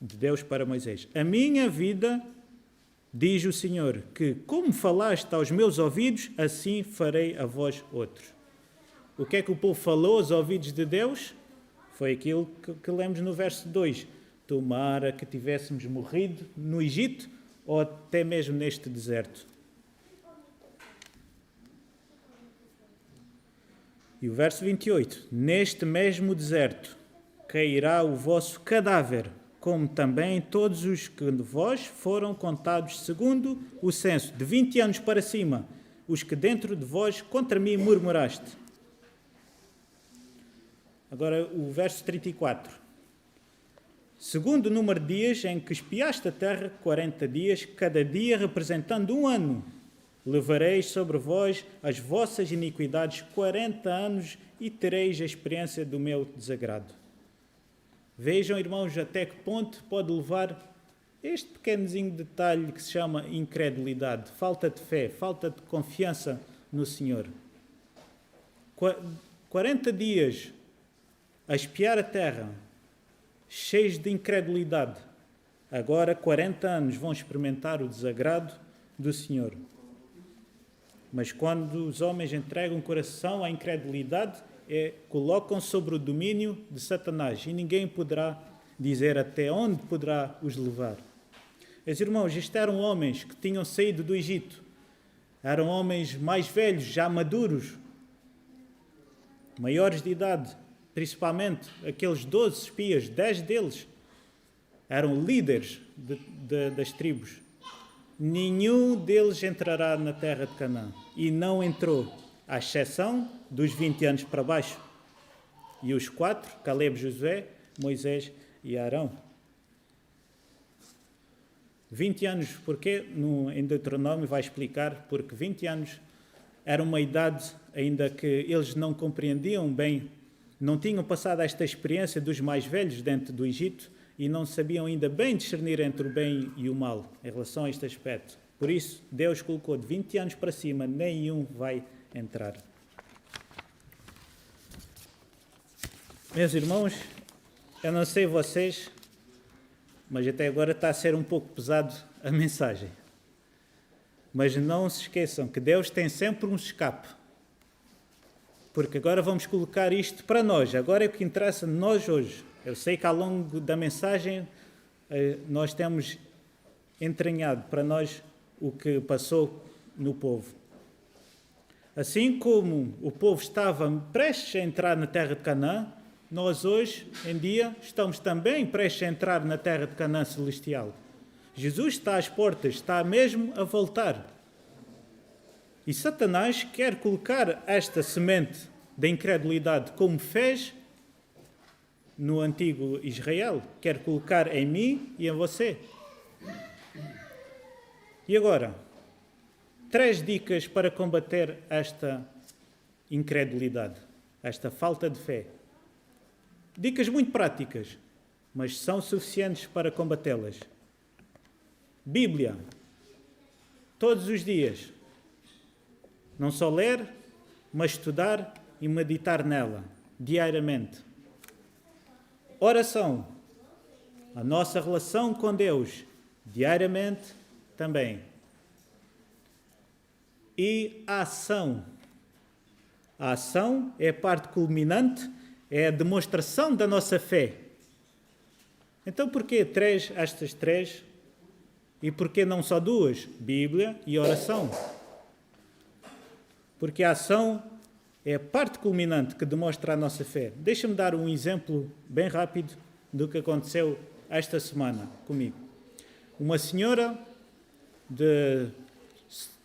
de Deus para Moisés: a minha vida, diz o Senhor, que como falaste aos meus ouvidos, assim farei a vós outros. O que é que o povo falou aos ouvidos de Deus? Foi aquilo que lemos no verso 2. Tomara que tivéssemos morrido no Egito ou até mesmo neste deserto. E o verso 28. Neste mesmo deserto cairá o vosso cadáver, como também todos os que de vós foram contados segundo o censo, de 20 anos para cima, os que dentro de vós contra mim murmuraste. Agora o verso 34. Segundo o número de dias em que espiaste a terra, 40 dias, cada dia representando um ano, levareis sobre vós as vossas iniquidades 40 anos e tereis a experiência do meu desagrado. Vejam, irmãos, até que ponto pode levar este pequenozinho detalhe que se chama incredulidade, falta de fé, falta de confiança no Senhor. 40 dias a espiar a terra, cheios de incredulidade. Agora 40 anos vão experimentar o desagrado do Senhor. Mas quando os homens entregam o coração à incredulidade, colocam sobre o domínio de Satanás, e ninguém poderá dizer até onde poderá os levar. Meus irmãos, estes eram homens que tinham saído do Egito. Eram homens mais velhos, já maduros, maiores de idade, principalmente aqueles 12 espias, 10 deles eram líderes das tribos. Nenhum deles entrará na terra de Canaã. E não entrou, à exceção dos 20 anos para baixo. E os 4, Caleb, Josué, Moisés e Arão. 20 anos, porquê? Em Deuteronômio vai explicar, porque 20 anos era uma idade ainda que eles não compreendiam bem, não tinham passado esta experiência dos mais velhos dentro do Egito e não sabiam ainda bem discernir entre o bem e o mal em relação a este aspecto. Por isso, Deus colocou de 20 anos para cima, nenhum vai entrar. Meus irmãos, eu não sei vocês, mas até agora está a ser um pouco pesado a mensagem. Mas não se esqueçam que Deus tem sempre um escape. Porque agora vamos colocar isto para nós. Agora é o que interessa nós hoje. Eu sei que ao longo da mensagem nós temos entranhado para nós o que passou no povo. Assim como o povo estava prestes a entrar na terra de Canaã, nós hoje em dia estamos também prestes a entrar na terra de Canaã celestial. Jesus está às portas, está mesmo a voltar. E Satanás quer colocar esta semente da incredulidade, como fez no antigo Israel, quer colocar em mim e em você. E agora, 3 dicas para combater esta incredulidade, esta falta de fé. Dicas muito práticas, mas são suficientes para combatê-las. Bíblia, todos os dias. Não só ler, mas estudar e meditar nela, diariamente. Oração, a nossa relação com Deus, diariamente também. E a ação. A ação é a parte culminante, é a demonstração da nossa fé. Então, porquê estas 3? E porquê não só 2? Bíblia e oração. Porque a ação é a parte culminante que demonstra a nossa fé. Deixa-me dar um exemplo bem rápido do que aconteceu esta semana comigo. Uma senhora de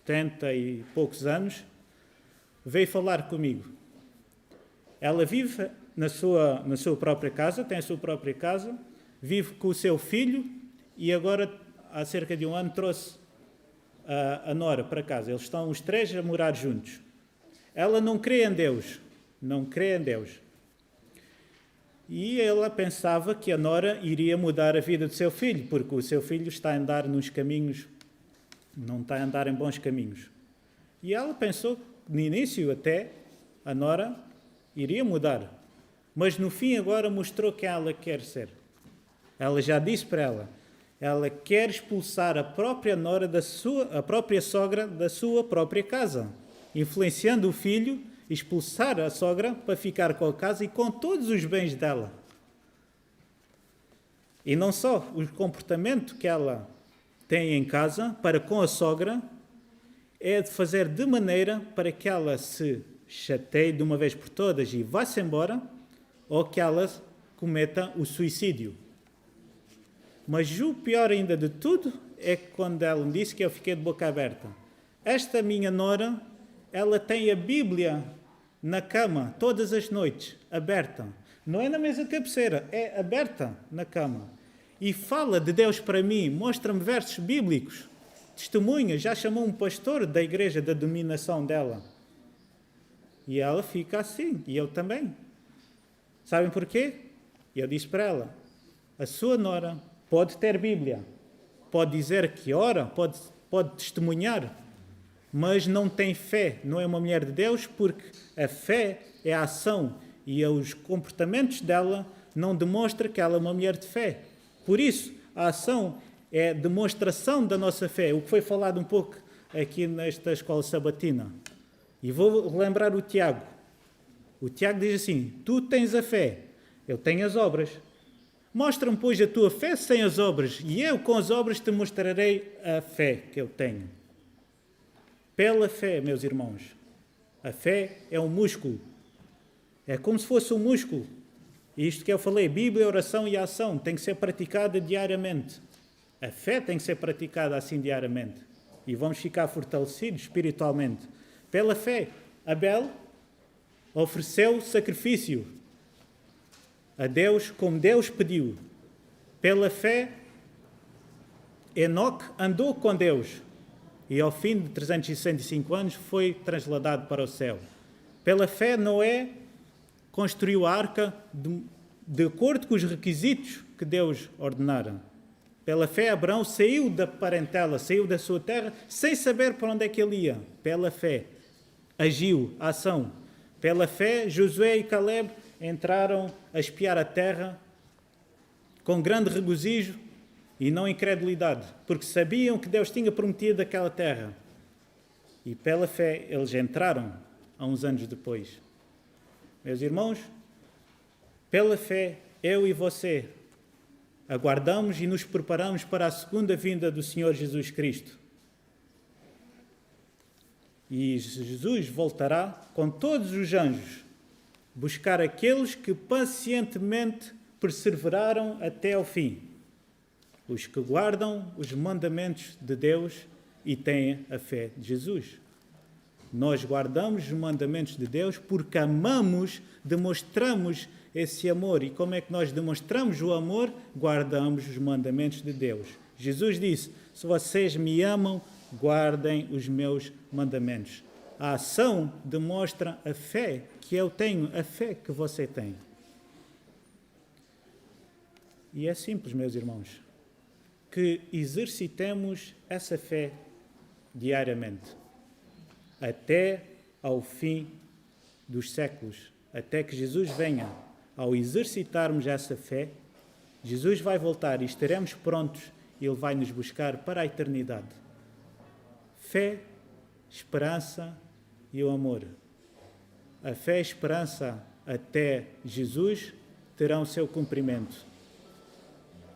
70 e poucos anos veio falar comigo. Ela vive na sua própria casa, tem a sua própria casa, vive com o seu filho e agora, há cerca de um ano, trouxe a nora para casa. Eles estão os 3 a morar juntos. Ela não crê em Deus. Não crê em Deus. E ela pensava que a nora iria mudar a vida do seu filho, porque o seu filho está a andar nos caminhos, não está a andar em bons caminhos. E ela pensou, no início até, a nora iria mudar. Mas no fim agora mostrou que ela quer ser. Ela já disse para ela quer expulsar a própria nora a própria sogra da sua própria casa, influenciando o filho, expulsar a sogra para ficar com a casa e com todos os bens dela. E não só o comportamento que ela tem em casa para com a sogra é de fazer de maneira para que ela se chateie de uma vez por todas e vá-se embora, ou que ela cometa o suicídio. Mas o pior ainda de tudo é que quando ela me disse, que eu fiquei de boca aberta. Esta minha nora, ela tem a Bíblia na cama todas as noites, aberta. Não é na mesa de cabeceira, é aberta na cama. E fala de Deus para mim, mostra-me versos bíblicos, testemunha, já chamou um pastor da igreja da dominação dela. E ela fica assim, e eu também. Sabem porquê? E eu disse para ela, a sua nora pode ter Bíblia, pode dizer que ora, pode testemunhar, mas não tem fé, não é uma mulher de Deus, porque a fé é a ação e os comportamentos dela não demonstram que ela é uma mulher de fé. Por isso, a ação é a demonstração da nossa fé, o que foi falado um pouco aqui nesta escola sabatina. E vou relembrar o Tiago. O Tiago diz assim, tu tens a fé, eu tenho as obras. Mostra-me, pois, a tua fé sem as obras, e eu com as obras te mostrarei a fé que eu tenho. Pela fé, meus irmãos. A fé é um músculo. É como se fosse um músculo. E isto que eu falei, Bíblia, oração e ação, tem que ser praticada diariamente. A fé tem que ser praticada assim diariamente. E vamos ficar fortalecidos espiritualmente. Pela fé, Abel ofereceu sacrifício a Deus como Deus pediu. Pela fé, Enoque andou com Deus e ao fim de 365 anos foi trasladado para o céu. Pela fé, Noé construiu a arca de acordo com os requisitos que Deus ordenara. Pela fé, Abraão saiu da parentela, saiu da sua terra, sem saber para onde é que ele ia. Pela fé, agiu, ação. Pela fé, Josué e Caleb entraram a espiar a terra com grande regozijo e não incredulidade, porque sabiam que Deus tinha prometido aquela terra. E pela fé eles entraram há uns anos depois. Meus irmãos, pela fé, eu e você aguardamos e nos preparamos para a segunda vinda do Senhor Jesus Cristo. E Jesus voltará com todos os anjos, buscar aqueles que pacientemente perseveraram até ao fim, os que guardam os mandamentos de Deus e têm a fé de Jesus. Nós guardamos os mandamentos de Deus porque amamos, demonstramos esse amor. E como é que nós demonstramos o amor? Guardamos os mandamentos de Deus. Jesus disse: se vocês me amam, guardem os meus mandamentos. A ação demonstra a fé que eu tenho, a fé que você tem. E é simples, meus irmãos, que exercitemos essa fé diariamente, até ao fim dos séculos, até que Jesus venha. Ao exercitarmos essa fé, Jesus vai voltar e estaremos prontos e Ele vai nos buscar para a eternidade. Fé, esperança e o amor. A fé e a esperança até Jesus terão seu cumprimento.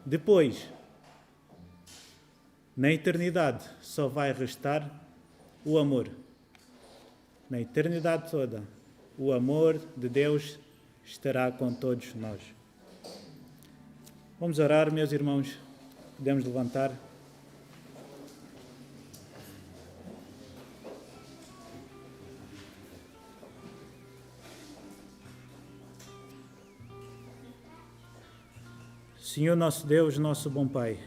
Depois, na eternidade, só vai restar o amor. Na eternidade toda, o amor de Deus estará com todos nós. Vamos orar, meus irmãos. Podemos levantar. Senhor nosso Deus, nosso bom Pai,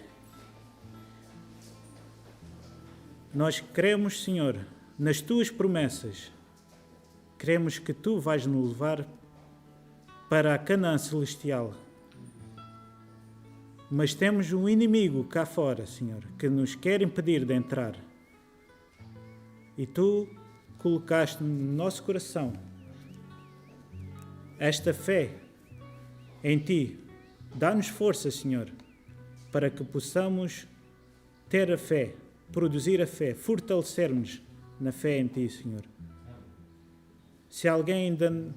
nós cremos, Senhor, nas Tuas promessas. Cremos que Tu vais nos levar para a Canaã celestial. Mas temos um inimigo cá fora, Senhor, que nos quer impedir de entrar. E Tu colocaste no nosso coração esta fé em Ti. Dá-nos força, Senhor, para que possamos ter a fé, produzir a fé, fortalecermos na fé em Ti, Senhor. Se alguém ainda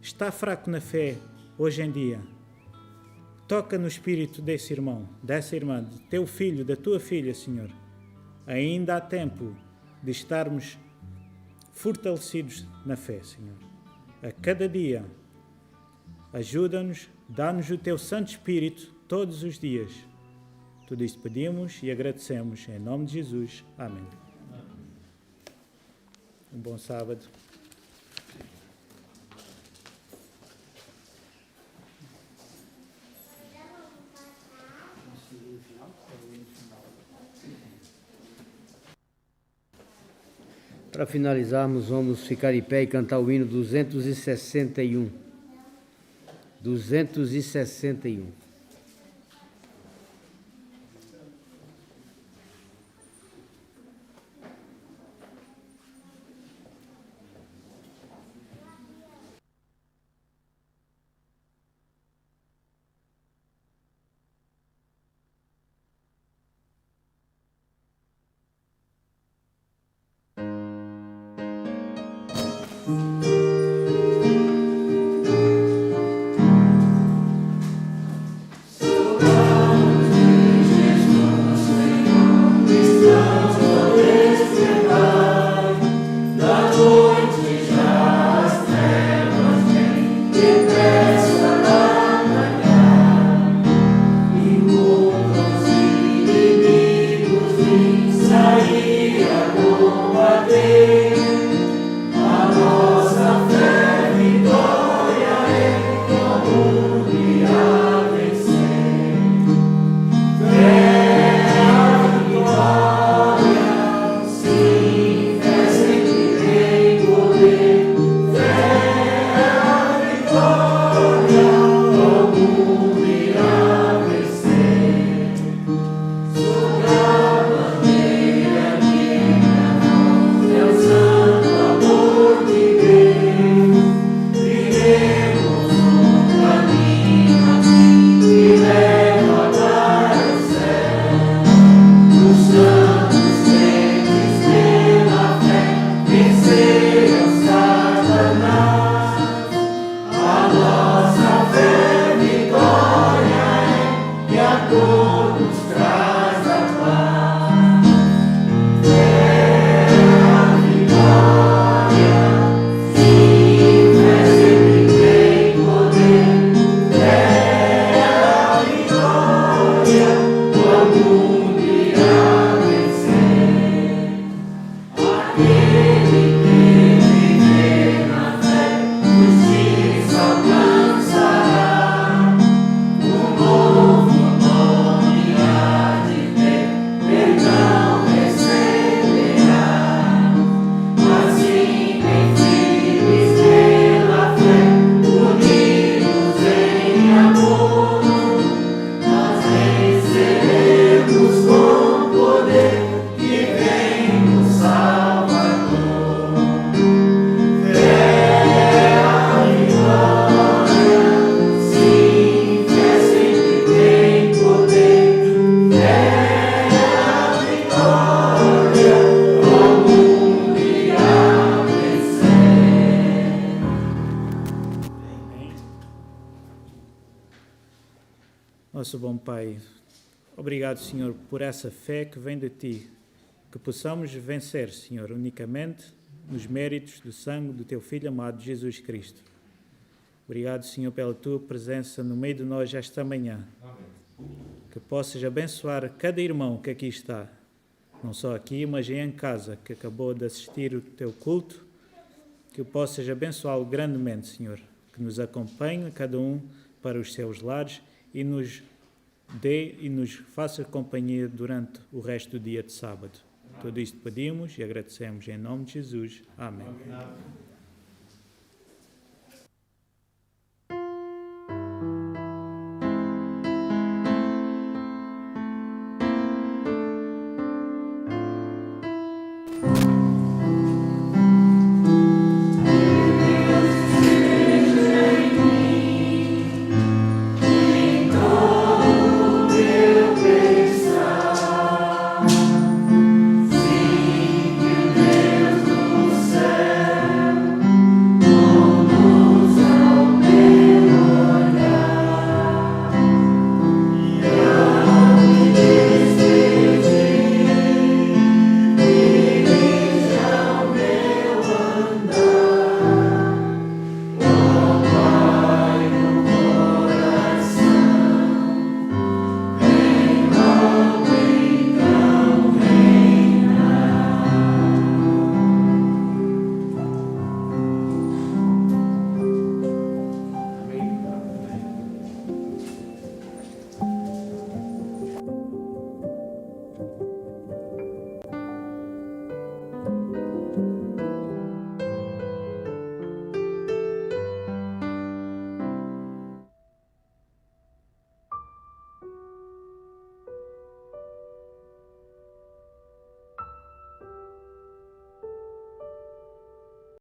está fraco na fé hoje em dia, toca no espírito desse irmão, dessa irmã, do Teu filho, da Tua filha, Senhor. Ainda há tempo de estarmos fortalecidos na fé, Senhor. A cada dia, ajuda-nos, dá-nos o Teu Santo Espírito todos os dias. Tudo isto pedimos e agradecemos em nome de Jesus. Amém. Um bom sábado. Para finalizarmos, vamos ficar em pé e cantar o hino 261. 261. Nosso bom Pai, obrigado, Senhor, por essa fé que vem de Ti, que possamos vencer, Senhor, unicamente nos méritos do sangue do Teu Filho amado, Jesus Cristo. Obrigado, Senhor, pela Tua presença no meio de nós esta manhã. Que possas abençoar cada irmão que aqui está, não só aqui, mas em casa, que acabou de assistir o Teu culto, que possas abençoá-lo grandemente, Senhor, que nos acompanhe cada um para os seus lares e nos dê e nos faça companhia durante o resto do dia de sábado. Tudo isto pedimos e agradecemos em nome de Jesus. Amém.